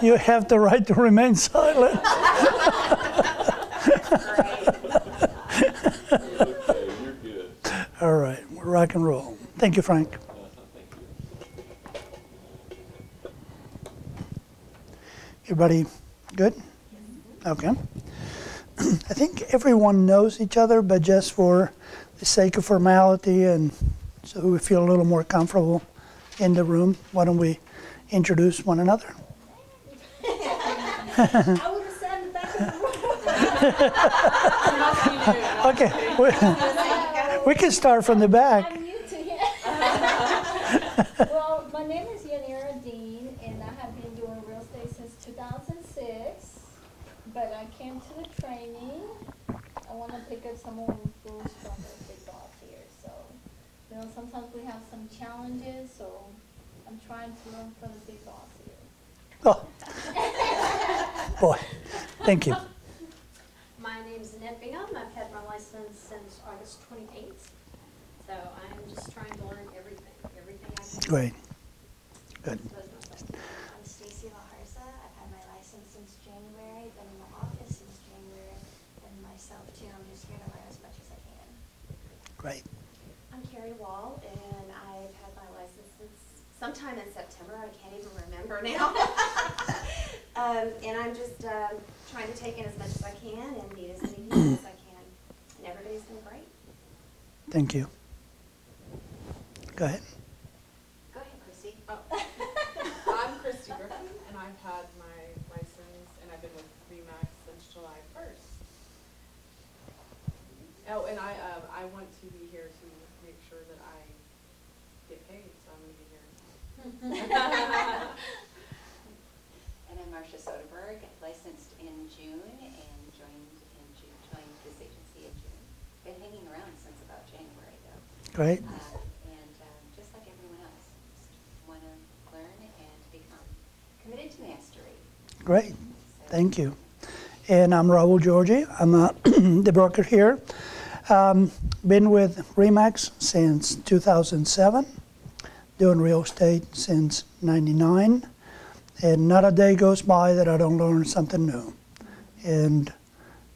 You have the right to remain silent. Okay, you're good. All right, we'll rock and roll. Thank you, Frank. Thank you. Everybody good? Okay. I think everyone knows each other, but just for the sake of formality and so we feel a little more comfortable in the room, why don't we introduce one another? I would have sat in the back of the room. Okay, we can start from the back. I'm new to him. Well, my name is Yanira Dean, and I have been doing real estate since 2006. But I came to the training. I want to pick up some more rules from the big boss here. So, you know, sometimes we have some challenges, so I'm trying to learn from the big boss here. Oh, boy, thank you. My name's Annette Bingham. I've had my license since August 28th. So I'm just trying to learn everything I can. Great, good. I'm Stacy Laharsa. I've had my license since January, been in the office since January, and myself too. I'm just here to learn as much as I can. Great. I'm Carrie Wall, and I've had my license since sometime in September. I can't even remember now. And I'm just trying to take in as much as I can and meet as many people as I can. And everybody's been great. Thank you. Go ahead. Go ahead, Chrissy. Oh. I'm Christy Griffin, and I've had my license, and I've been with RE/MAX since July 1st. Oh, and I want to be here to make sure that I get paid, so I'm going to be here. And I'm Marcia Soderberg, licensed in June and joined this agency in June. Been hanging around since about January though. Great. And just like everyone else, just want to learn and become committed to mastery. Great. Thank you. And I'm Raul Georgi. I'm the broker here. Been with RE/MAX since 2007. Doing real estate since '99. And not a day goes by that I don't learn something new. And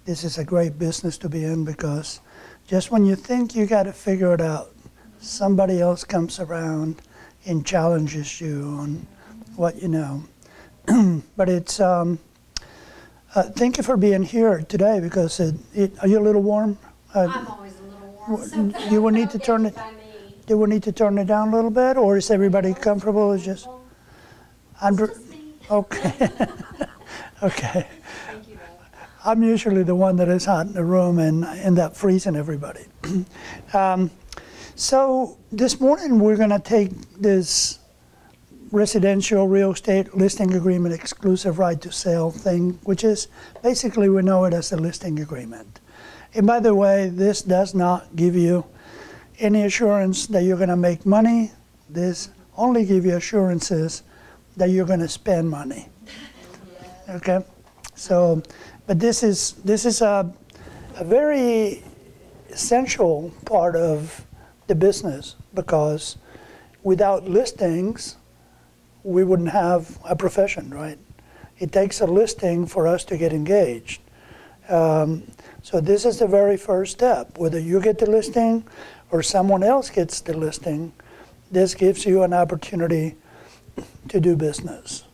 this is a great business to be in because just when you think you got to figure it out, somebody else comes around and challenges you on what you know. But it's, thank you for being here today because are you a little warm? I'm always a little warm. So You will need to turn it. by me. Do we need to turn it down a little bit, or is everybody comfortable? It's just, okay. Okay. Thank you, Val. I'm usually the one that is hot in the room and end up freezing everybody. So this morning we're going to take this residential real estate listing agreement exclusive right to sell thing, which is basically we know it as a listing agreement. And by the way, this does not give you any assurance that you're going to make money. This only gives you assurances that you're going to spend money. Okay, so, but this is a very essential part of the business because without listings, we wouldn't have a profession, right? It takes a listing for us to get engaged. So this is the very first step. Whether you get the listing or someone else gets the listing, this gives you an opportunity to do business.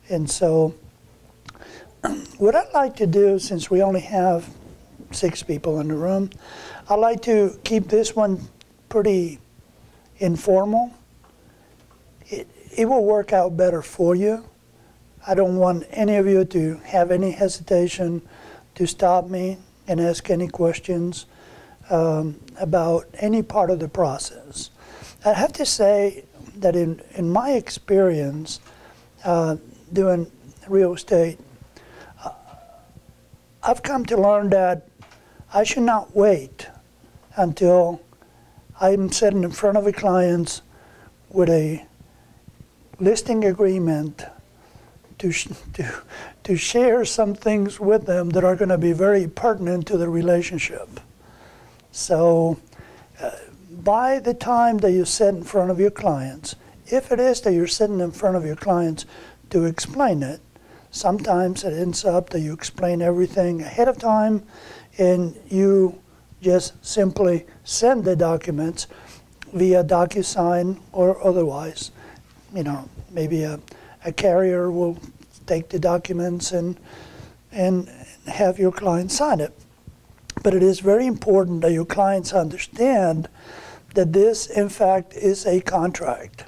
And so what I'd like to do, since we only have 6 people in the room, I'd like to keep this one pretty informal. It will work out better for you. I don't want any of you to have any hesitation to stop me and ask any questions about any part of the process. I have to say that in my experience doing real estate, I've come to learn that I should not wait until I'm sitting in front of a client with a listing agreement to share some things with them that are going to be very pertinent to the relationship. So by the time that you sit in front of your clients, if it is that you're sitting in front of your clients to explain it. Sometimes it ends up that you explain everything ahead of time and you just simply send the documents via DocuSign or otherwise. You know, maybe a carrier will take the documents and have your client sign it. But it is very important that your clients understand that this, in fact, is a contract.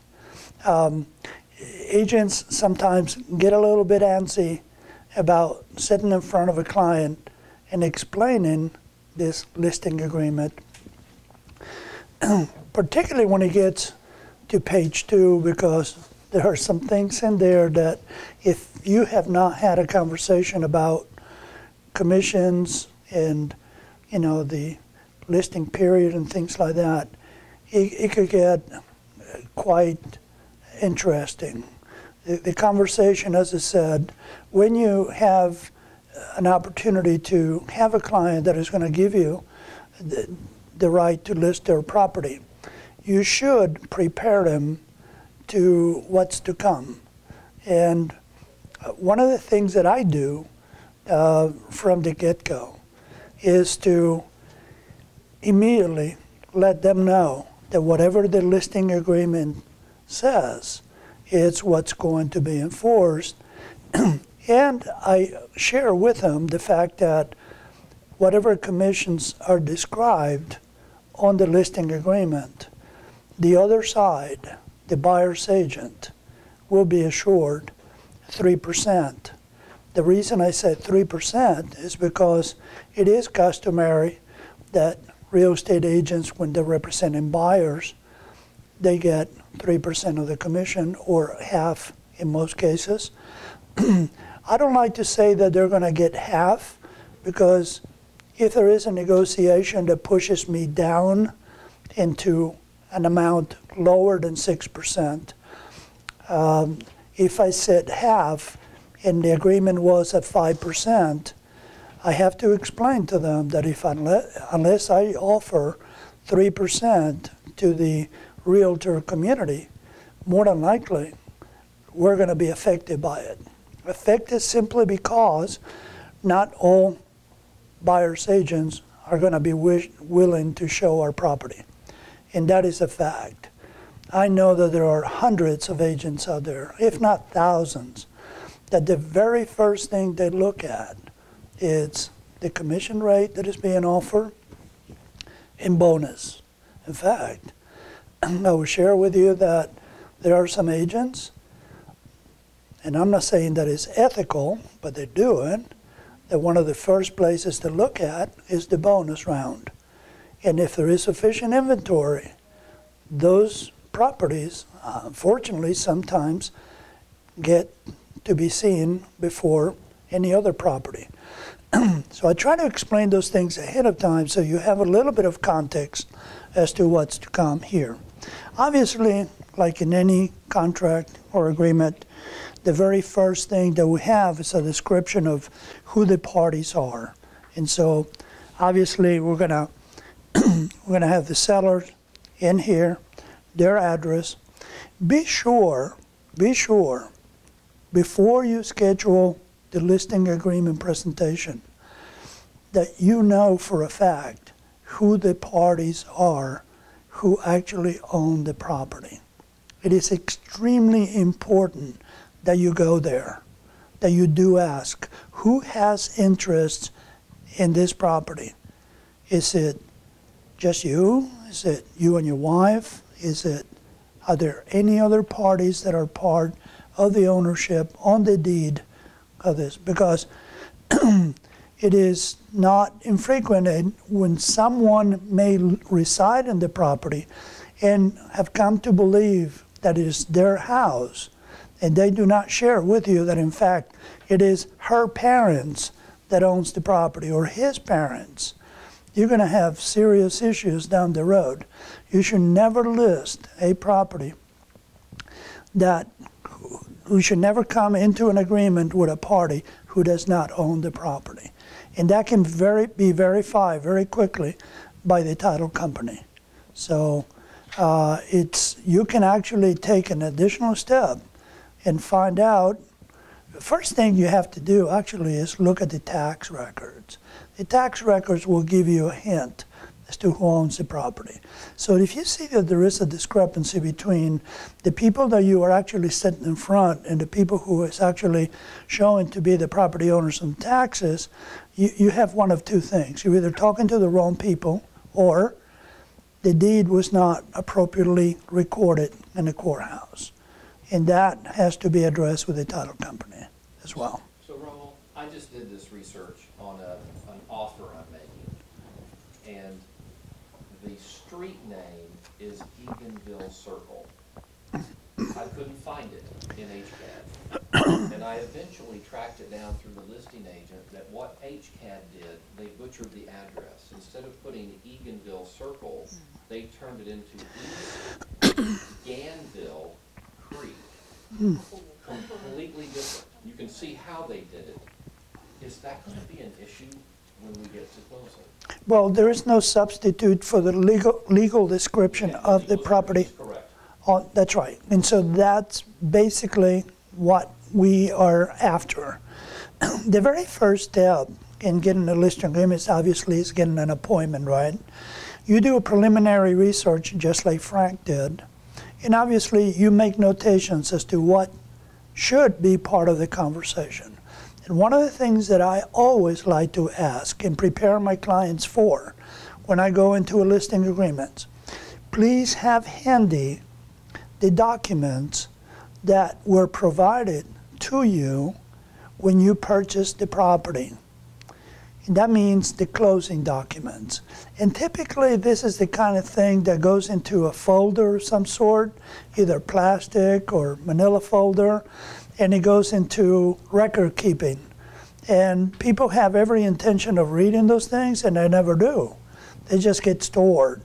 Agents sometimes get a little bit antsy about sitting in front of a client and explaining this listing agreement, particularly when it gets to page 2, because there are some things in there that if you have not had a conversation about commissions and, you know, the listing period and things like that, it could get quite interesting. The conversation, as I said, when you have an opportunity to have a client that is going to give you the right to list their property, you should prepare them to what's to come. And one of the things that I do from the get-go is to immediately let them know that whatever the listing agreement says, it's what's going to be enforced. And I share with them the fact that whatever commissions are described on the listing agreement, the other side, the buyer's agent, will be assured 3%. The reason I said 3% is because it is customary that real estate agents, when they're representing buyers, they get 3% of the commission, or half in most cases. I don't like to say that they're going to get half, because if there is a negotiation that pushes me down into an amount lower than 6%, if I said half and the agreement was at 5%, I have to explain to them that unless I offer 3% to the realtor community, more than likely we're going to be affected by it. Affected simply because not all buyer's agents are going to be willing to show our property. And that is a fact. I know that there are hundreds of agents out there, if not thousands, that the very first thing they look at is the commission rate that is being offered and bonus. In fact, I will share with you that there are some agents, and I'm not saying that it's ethical, but they do it, that one of the first places to look at is the bonus round. And if there is sufficient inventory, those properties, unfortunately, sometimes get to be seen before any other property. So I try to explain those things ahead of time so you have a little bit of context as to what's to come here. Obviously, like in any contract or agreement, the very first thing that we have is a description of who the parties are. And so obviously we're gonna have the seller in here, their address. Be sure, before you schedule the listing agreement presentation, that you know for a fact who the parties are who actually own the property. It is extremely important that you go there, that you do ask, who has interest in this property? Is it just you? Is it you and your wife? Are there any other parties that are part of the ownership on the deed of this? Because it is not infrequent when someone may reside in the property and have come to believe that it is their house, and they do not share with you that in fact it is her parents that owns the property, or his parents. You're going to have serious issues down the road. You should never list a property who should never come into an agreement with a party who does not own the property. And that can be verified very quickly by the title company. So you can actually take an additional step and find out The first thing you have to do actually is look at the tax records. The tax records will give you a hint as to who owns the property. So if you see that there is a discrepancy between the people that you are actually sitting in front and the people who is actually showing to be the property owners on taxes, you have one of two things. You're either talking to the wrong people or the deed was not appropriately recorded in the courthouse. And that has to be addressed with the title company as well. So Raul, I just did this research on an offer I'm making, and the street name is Eganville Circle. I couldn't find it in HCAD, and I eventually tracked it down through the listing agent that what HCAD did, they butchered the address. Instead of putting Eganville Circle, they turned it into East Ganville Creek. Completely different. You can see how they did it. Is that going to be an issue when we get to closing? Well, there is no substitute for the legal description of the property. Correct. Oh, that's right. And so that's basically what we are after. The very first step in getting a listing agreement obviously is getting an appointment, right? You do a preliminary research just like Frank did. And obviously you make notations as to what should be part of the conversation. And one of the things that I always like to ask and prepare my clients for when I go into a listing agreement, please have handy the documents that were provided to you when you purchased the property. And that means the closing documents. And typically this is the kind of thing that goes into a folder of some sort, either plastic or manila folder, and it goes into record keeping. And people have every intention of reading those things and they never do. They just get stored.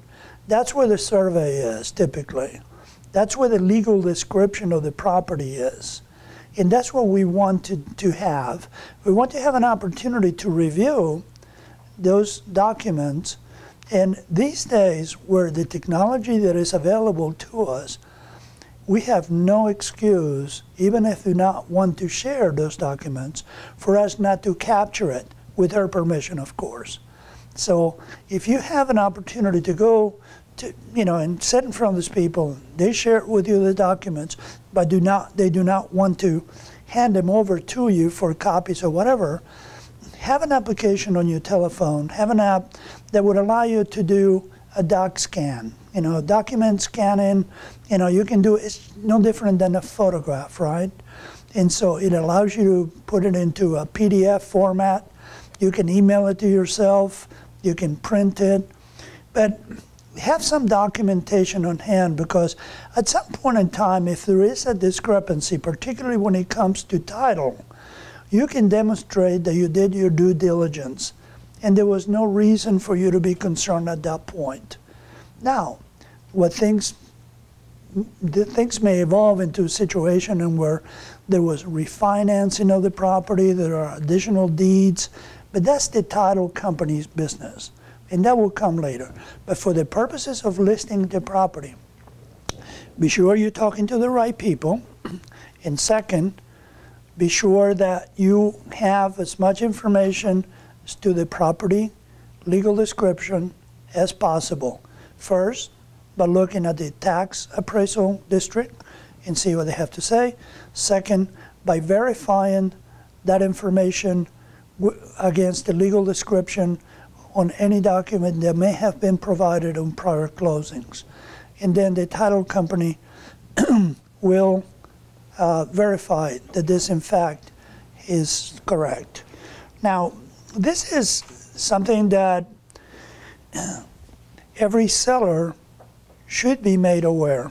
That's where the survey is typically. That's where the legal description of the property is. And that's what we want to have. We want to have an opportunity to review those documents. And these days, where the technology that is available to us, we have no excuse, even if we not want to share those documents, for us not to capture it with her permission, of course. So if you have an opportunity to go to, and sit in front of these people, they share with you the documents, but they do not want to hand them over to you for copies or whatever, have an application on your telephone, have an app that would allow you to do a doc scan, document scanning, you can do, it's no different than a photograph, right? And so it allows you to put it into a PDF format. You can email it to yourself, you can print it, but have some documentation on hand, because at some point in time, if there is a discrepancy, particularly when it comes to title, you can demonstrate that you did your due diligence and there was no reason for you to be concerned at that point. Now, things may evolve into a situation in where there was refinancing of the property, there are additional deeds, but that's the title company's business. And that will come later. But for the purposes of listing the property, be sure you're talking to the right people. And second, be sure that you have as much information as to the property, legal description as possible. First, by looking at the tax appraisal district and see what they have to say. Second, by verifying that information against the legal description on any document that may have been provided on prior closings. And then the title company will verify that this in fact is correct. Now, this is something that every seller should be made aware.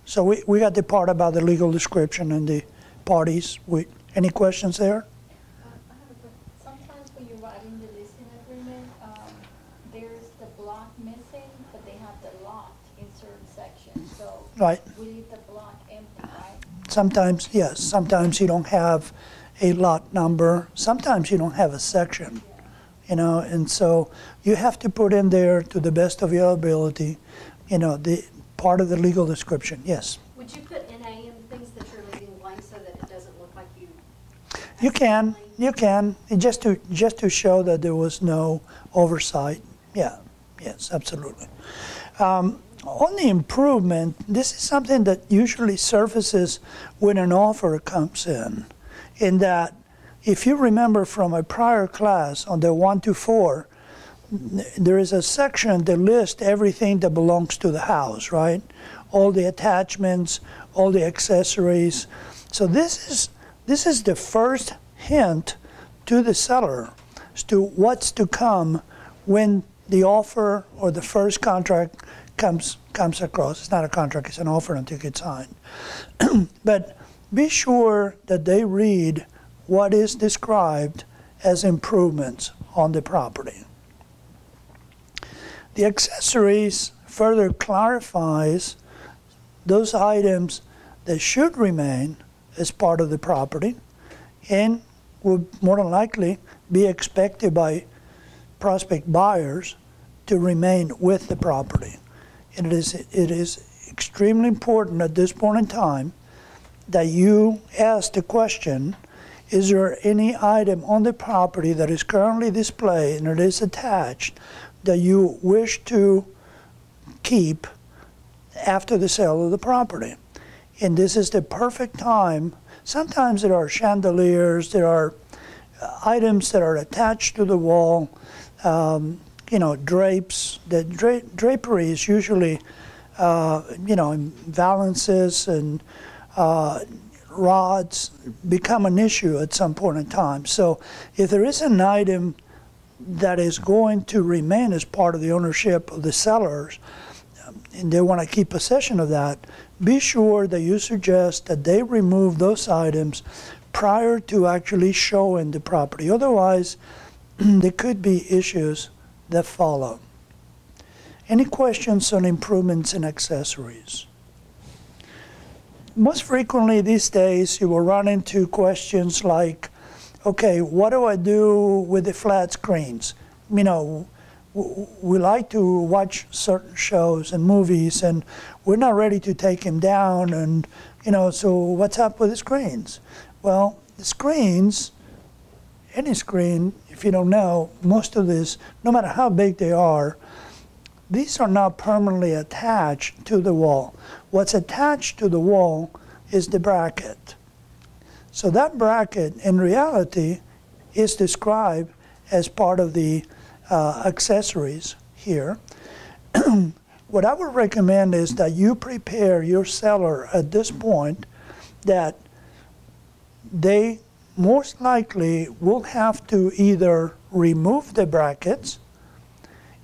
So we got the part about the legal description and the parties. Any questions there? Sometimes when you're writing the listing agreement, there's the block missing, but they have the lot in certain sections. So Right. we leave the block empty, right? Sometimes, yes. Sometimes you don't have a lot number. Sometimes you don't have a section, and so you have to put in there, to the best of your ability, the part of the legal description. Yes. Would you put NA in things that you're leaving blank so that it doesn't look like you You can. Just to show that there was no oversight. Yeah, yes, absolutely. On the improvement, this is something that usually surfaces when an offer comes in that if you remember from a prior class on the 1 to 4, there is a section that lists everything that belongs to the house, right? All the attachments, all the accessories. So this is the first hint to the seller as to what's to come when the offer or the first contract comes across. It's not a contract, it's an offer until it gets signed. But be sure that they read what is described as improvements on the property. The accessories further clarifies those items that should remain as part of the property and would more than likely be expected by prospect buyers to remain with the property. And it is extremely important at this point in time that you ask the question, is there any item on the property that is currently displayed and it is attached that you wish to keep after the sale of the property? And this is the perfect time. Sometimes there are chandeliers, there are items that are attached to the wall, drapes. The drapery is usually, valances and rods become an issue at some point in time. So if there is an item that is going to remain as part of the ownership of the sellers, and they want to keep possession of that, be sure that you suggest that they remove those items prior to actually showing the property. Otherwise, there could be issues that follow. Any questions on improvements and accessories? Most frequently these days, you will run into questions like, okay, what do I do with the flat screens? We like to watch certain shows and movies, and we're not ready to take them down, and so what's up with the screens? Well, the screens, any screen, if you don't know, most of this, no matter how big they are, these are not permanently attached to the wall. What's attached to the wall is the bracket. So that bracket, in reality, is described as part of the accessories here. What I would recommend is that you prepare your seller at this point that they most likely will have to either remove the brackets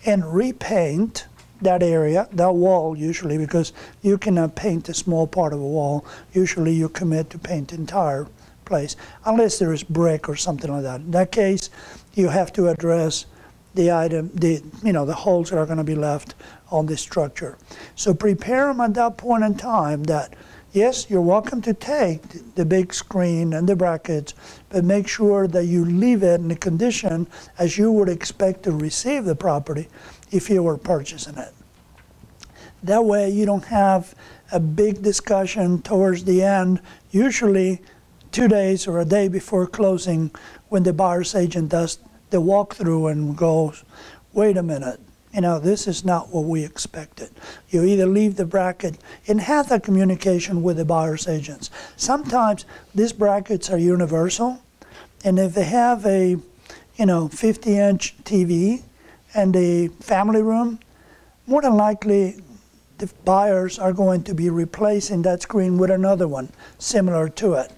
and repaint that area, that wall usually, because you cannot paint a small part of a wall. Usually you commit to paint the entire place, unless there is brick or something like that. In that case, you have to address the item, the holes that are going to be left on the structure. So prepare them at that point in time that, yes, you're welcome to take the big screen and the brackets, but make sure that you leave it in the condition as you would expect to receive the property if you were purchasing it. That way you don't have a big discussion towards the end, usually 2 days or a day before closing, when the buyer's agent does the walkthrough and goes, wait a minute, this is not what we expected. You either leave the bracket and have that communication with the buyer's agents. Sometimes these brackets are universal, and if they have a 50-inch TV and a family room, more than likely the buyers are going to be replacing that screen with another one similar to it.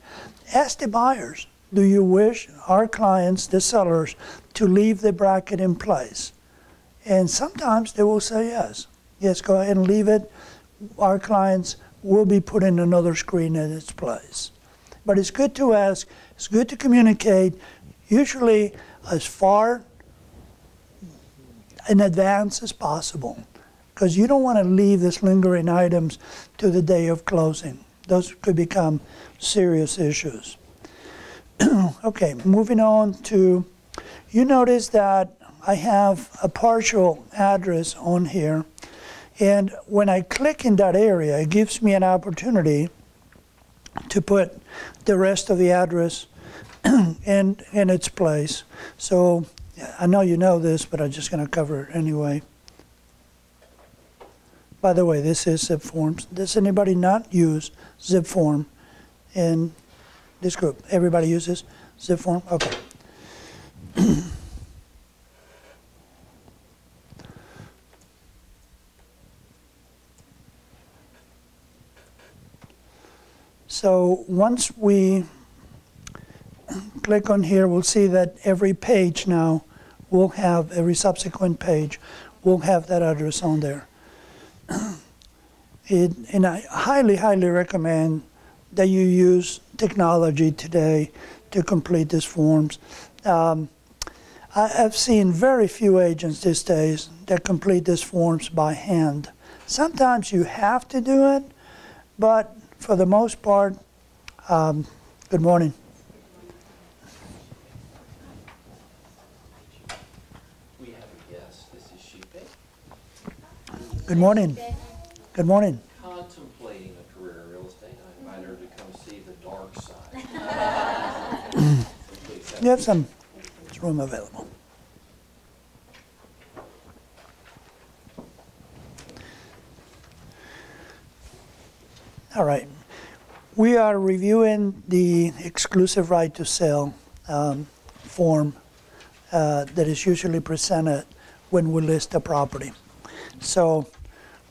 Ask the buyers, do you wish our clients, the sellers, to leave the bracket in place? And sometimes they will say yes. Yes, go ahead and leave it. Our clients will be putting another screen in its place. But it's good to ask, it's good to communicate, usually as far in advance as possible, because you don't want to leave these lingering items to the day of closing. Those could become serious issues. Okay, moving on to, you notice that I have a partial address on here, and when I click in that area, it gives me an opportunity to put the rest of the address in its place. So I know you know this, but I'm just going to cover it anyway. By the way, this is zip forms. Does anybody not use zip form in this group? Everybody uses zip form? Okay. So once we click on here, we'll see that every page now will have, every subsequent page will have that address on there. And I highly, highly recommend that you use technology today to complete these forms. I've seen very few agents these days that complete these forms by hand. Sometimes you have to do it, but for the most part, good morning. We have a guest. This is Sheepy. Good morning. Good morning. Contemplating a career in real estate. I invited her to come see the dark side. You have some room available. All right. We are reviewing the exclusive right to sell form that is usually presented when we list a property. So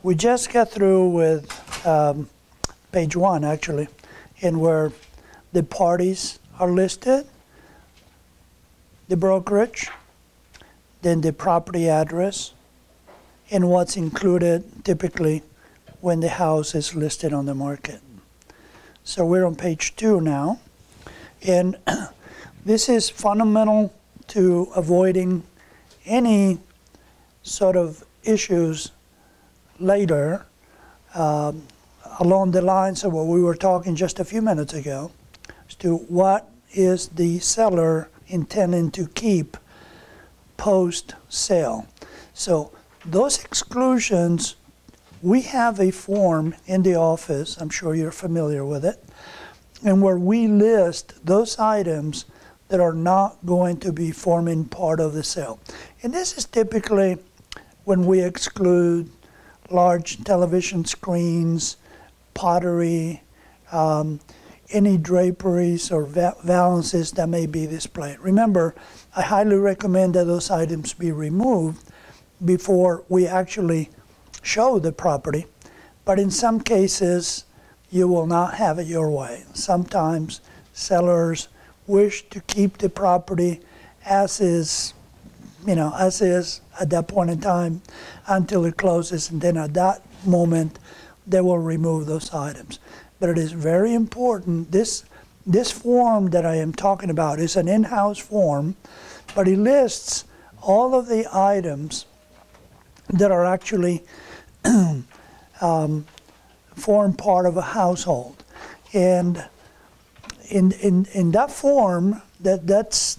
we just got through with page 1, actually, in where the parties are listed, the brokerage, then the property address, and what's included typically when the house is listed on the market. So we're on page 2 now, and this is fundamental to avoiding any sort of issues later along the lines of what we were talking just a few minutes ago as to what is the seller intending to keep post-sale. So those exclusions, we have a form in the office, I'm sure you're familiar with it, and where we list those items that are not going to be forming part of the sale. And this is typically when we exclude large television screens, pottery, any draperies or valances that may be displayed. Remember, I highly recommend that those items be removed before we actually show the property, but in some cases you will not have it your way. Sometimes sellers wish to keep the property as is, as is at that point in time until it closes, and then at that moment they will remove those items. But it is very important, this form that I am talking about is an in-house form, but it lists all of the items that are actually form part of a household. And in that form, that's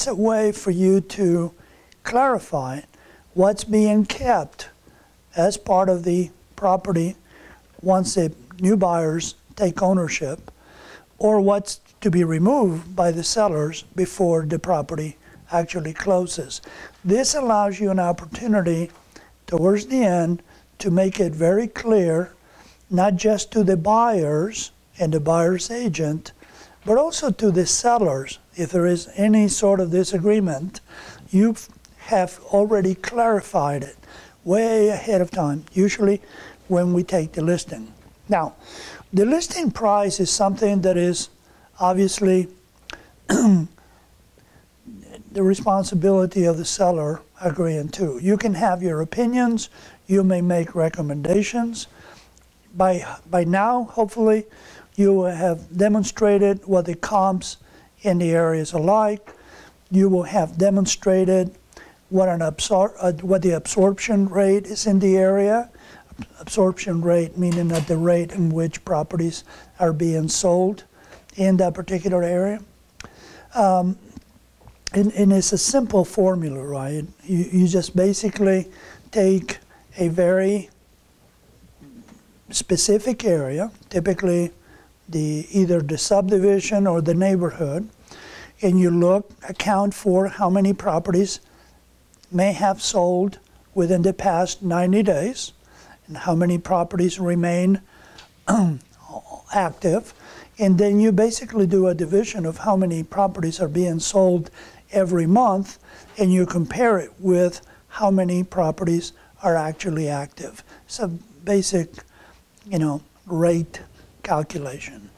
a way for you to clarify what's being kept as part of the property once the new buyers take ownership, or what's to be removed by the sellers before the property actually closes. This allows you an opportunity towards the end to make it very clear, not just to the buyers and the buyer's agent, but also to the sellers. If there is any sort of disagreement, you have already clarified it way ahead of time, usually when we take the listing. Now, the listing price is something that is obviously the responsibility of the seller agreeing to. You can have your opinions, you may make recommendations. By now, hopefully, you will have demonstrated what the comps in the areas are like. You will have demonstrated what the absorption rate is in the area. Absorption rate meaning that the rate in which properties are being sold in that particular area. And it's a simple formula, right? You just basically take a very specific area, typically either the subdivision or the neighborhood, and you account for how many properties may have sold within the past 90 days, and how many properties remain active, and then you basically do a division of how many properties are being sold every month, and you compare it with how many properties are actually active. It's a basic, rate calculation.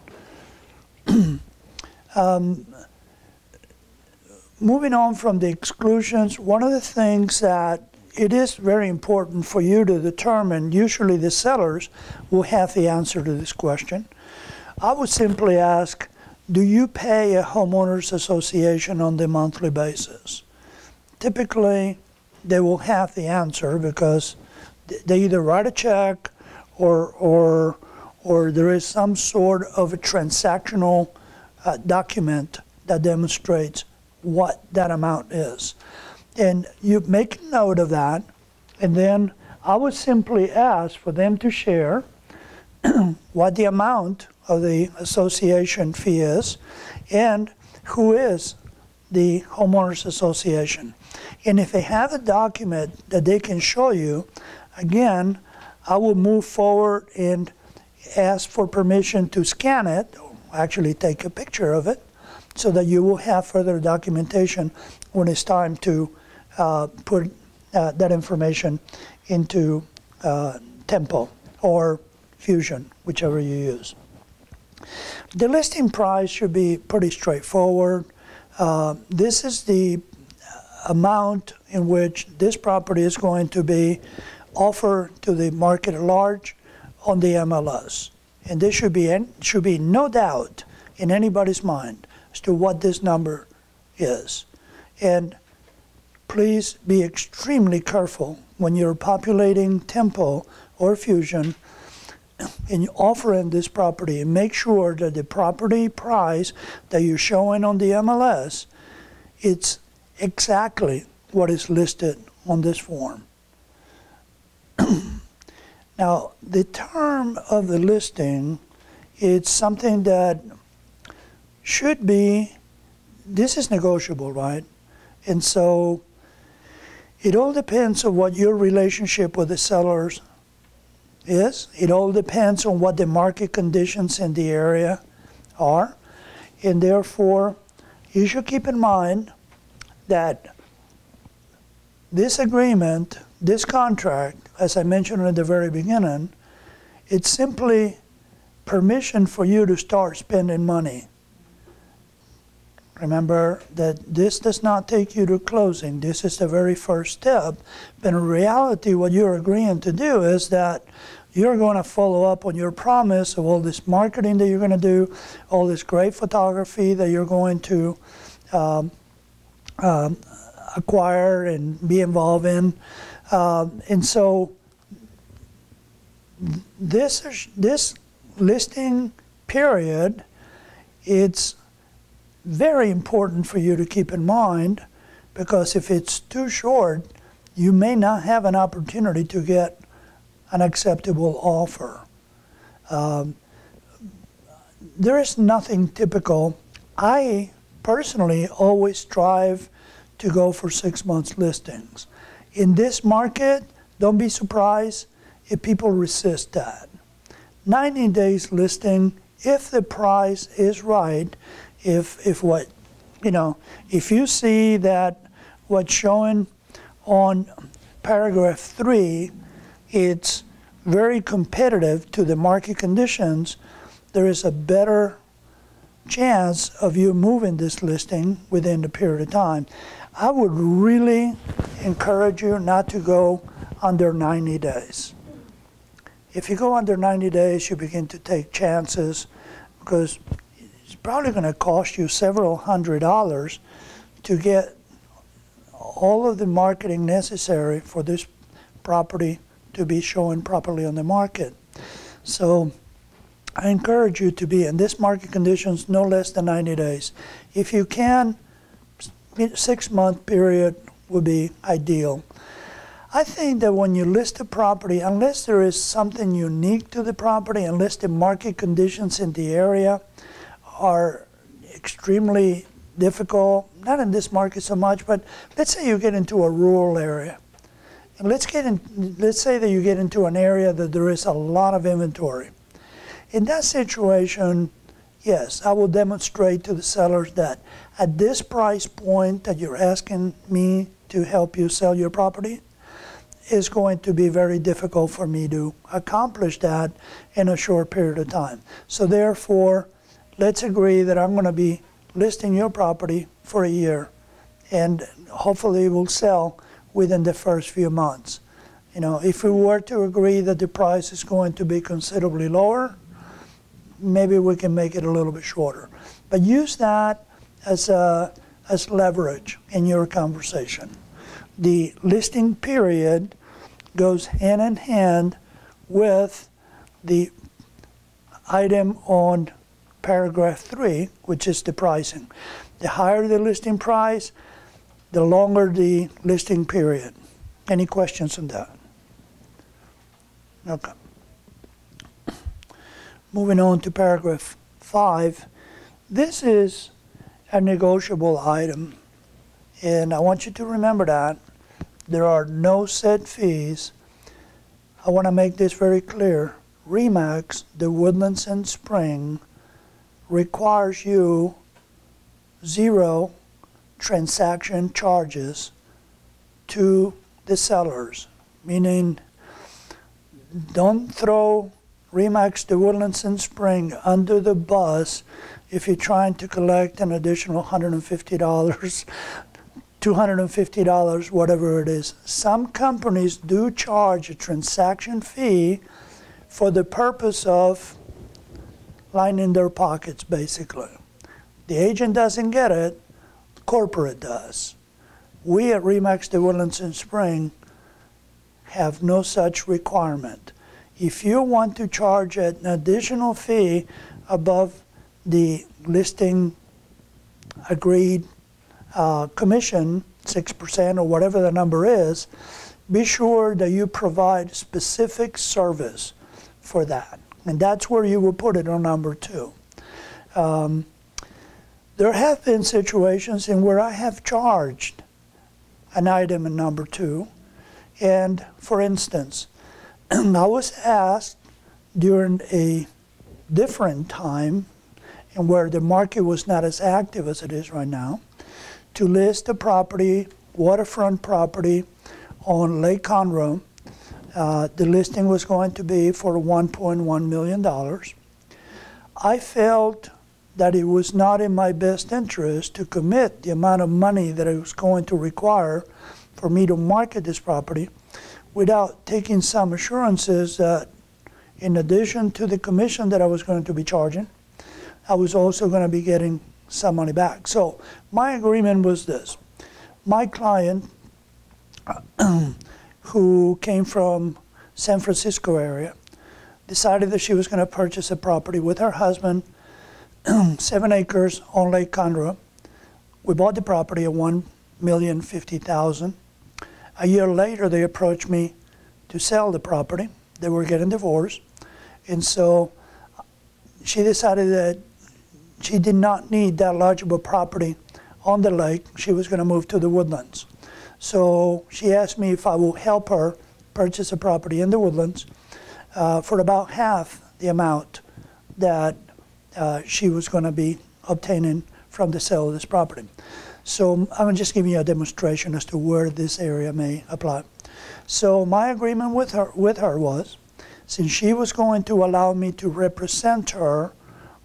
Moving on from the exclusions, one of the things that it is very important for you to determine, usually the sellers will have the answer to this question. I would simply ask, do you pay a homeowners association on the monthly basis? Typically, they will have the answer because they either write a check or there is some sort of a transactional document that demonstrates what that amount is. And you make note of that, and then I would simply ask for them to share what the amount of the association fee is and who is the homeowners association. And if they have a document that they can show you, again, I will move forward and ask for permission to scan it, actually take a picture of it, so that you will have further documentation when it's time to put that information into Tempo or Fusion, whichever you use. The listing price should be pretty straightforward. This is the amount in which this property is going to be offered to the market at large on the MLS. And there should be no doubt in anybody's mind as to what this number is. And please be extremely careful when you're populating Tempo or Fusion and offering this property. Make sure that the property price that you're showing on the MLS, it's exactly what is listed on this form. Now, the term of the listing, it's something that should be, this is negotiable, right? And so it all depends on what your relationship with the sellers is. It all depends on what the market conditions in the area are. And therefore, you should keep in mind that this agreement, this contract, as I mentioned at the very beginning, it's simply permission for you to start spending money. Remember that this does not take you to closing. This is the very first step. But in reality, what you're agreeing to do is that you're going to follow up on your promise of all this marketing that you're going to do, all this great photography that you're going to acquire and be involved in. And so this listing period, it's very important for you to keep in mind, because if it's too short, you may not have an opportunity to get an acceptable offer. There is nothing typical. I personally always strive to go for 6 months listings. In this market, don't be surprised if people resist that. 90 days listing, if the price is right, if you see that what's showing on paragraph 3, it's very competitive to the market conditions, there is a better chance of you moving this listing within the period of time. I would really encourage you not to go under 90 days. If you go under 90 days, you begin to take chances, because it's probably going to cost you several $100s to get all of the marketing necessary for this property to be shown properly on the market. So I encourage you to be in this market conditions no less than 90 days. If you can, 6 month period would be ideal. I think that when you list a property, unless there is something unique to the property, unless the market conditions in the area are extremely difficult, not in this market so much, but let's say you get into a rural area. And let's say that you get into an area that there is a lot of inventory. In that situation, yes, I will demonstrate to the sellers that at this price point that you're asking me to help you sell your property, is going to be very difficult for me to accomplish that in a short period of time. So therefore, let's agree that I'm going to be listing your property for a year, and hopefully it will sell within the first few months. You know, if we were to agree that the price is going to be considerably lower, maybe we can make it a little bit shorter. But use that as leverage in your conversation. The listing period goes hand in hand with the item on paragraph 3, which is the pricing. The higher the listing price, the longer the listing period. Any questions on that? Okay. Moving on to paragraph 5. This is a negotiable item, and I want you to remember that. There are no set fees. I want to make this very clear. RE/MAX, the Woodlands and Spring, requires you 0 transaction charges to the sellers, meaning don't throw RE/MAX, the Woodlands and Spring under the bus if you're trying to collect an additional $150, $250, whatever it is. Some companies do charge a transaction fee for the purpose of lining their pockets, basically. The agent doesn't get it, corporate does. We at RE/MAX, the Woodlands and Spring, have no such requirement. If you want to charge an additional fee above the listing agreed commission, 6% or whatever the number is, be sure that you provide specific service for that. And that's where you will put it on number 2. There have been situations in where I have charged an item in number 2. And for instance, I was asked during a different time and where the market was not as active as it is right now, to list a property, waterfront property on Lake Conroe. The listing was going to be for $1.1 million. I felt that it was not in my best interest to commit the amount of money that it was going to require for me to market this property without taking some assurances that in addition to the commission that I was going to be charging, I was also going to be getting some money back. So my agreement was this. My client, who came from San Francisco area, decided that she was going to purchase a property with her husband, 7 acres on Lake Conroe. We bought the property at $1,050,000. A year later, they approached me to sell the property. They were getting divorced. And so she decided that she did not need that large of a property on the lake. She was going to move to the Woodlands. So she asked me if I will help her purchase a property in the Woodlands for about half the amount that she was going to be obtaining from the sale of this property. So I'm just giving you a demonstration as to where this area may apply. So my agreement with her was, since she was going to allow me to represent her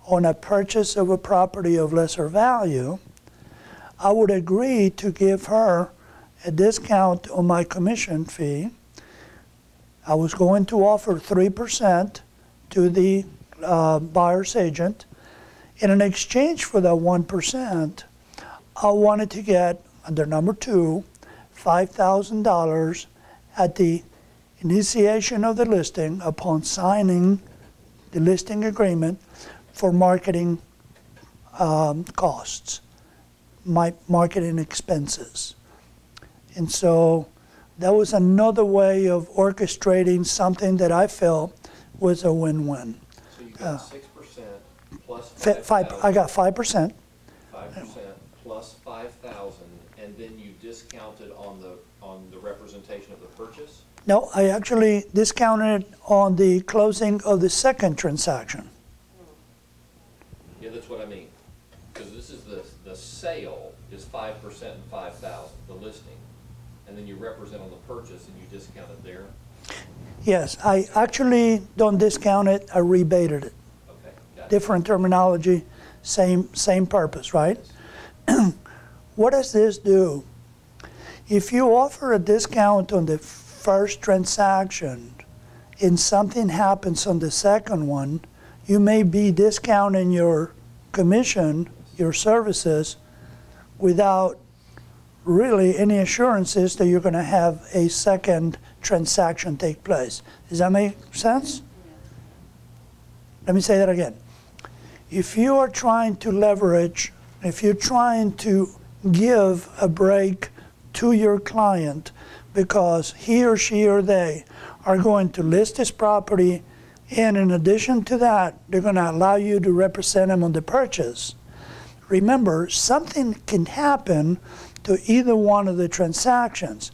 on a purchase of a property of lesser value, I would agree to give her a discount on my commission fee. I was going to offer 3% to the buyer's agent. And in exchange for that 1%, I wanted to get, under number 2, $5,000 at the initiation of the listing upon signing the listing agreement for marketing costs, my marketing expenses. And so That was another way of orchestrating something that I felt was a win-win. So you got 6% plus I 5,000. got 5%. 5% plus 5,000, and then you discounted on the representation of the purchase? No, I actually discounted on the closing of the second transaction. Yeah, that's what I mean. Because this is the sale is 5% and 5,000, the listing. And then you represent on the purchase and you discount it there? Yes, I actually don't discount it, I rebated it. Okay, got it. Different terminology, same purpose, right? What does this do? If you offer a discount on the first transaction and something happens on the second one, you may be discounting your commission, your services, without really any assurances that you're going to have a second transaction take place. Does that make sense? Let me say that again. If you are trying to leverage, if you're trying to give a break to your client because he or she or they are going to list this property, and in addition to that, they're going to allow you to represent them on the purchase. Remember, something can happen to either one of the transactions.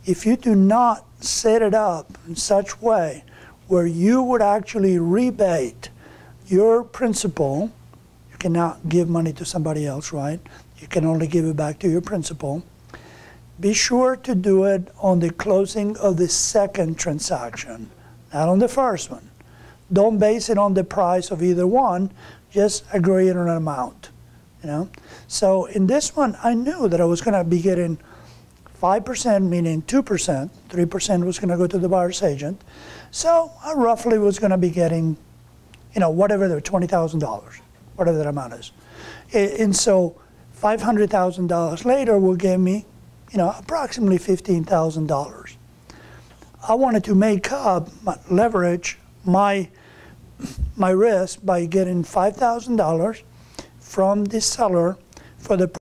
If you do not set it up in such way where you would actually rebate your principal, you cannot give money to somebody else, right? You can only give it back to your principal. Be sure to do it on the closing of the second transaction, not on the first one. Don't base it on the price of either one, just agree on an amount. You know? So in this one, I knew that I was going to be getting 5%, meaning 2%, 3% was going to go to the buyer's agent. So I roughly was going to be getting, whatever the $20,000, whatever that amount is. And so $500,000 later will give me, approximately $15,000. I wanted to make up, leverage my risk by getting $5,000 from the seller for the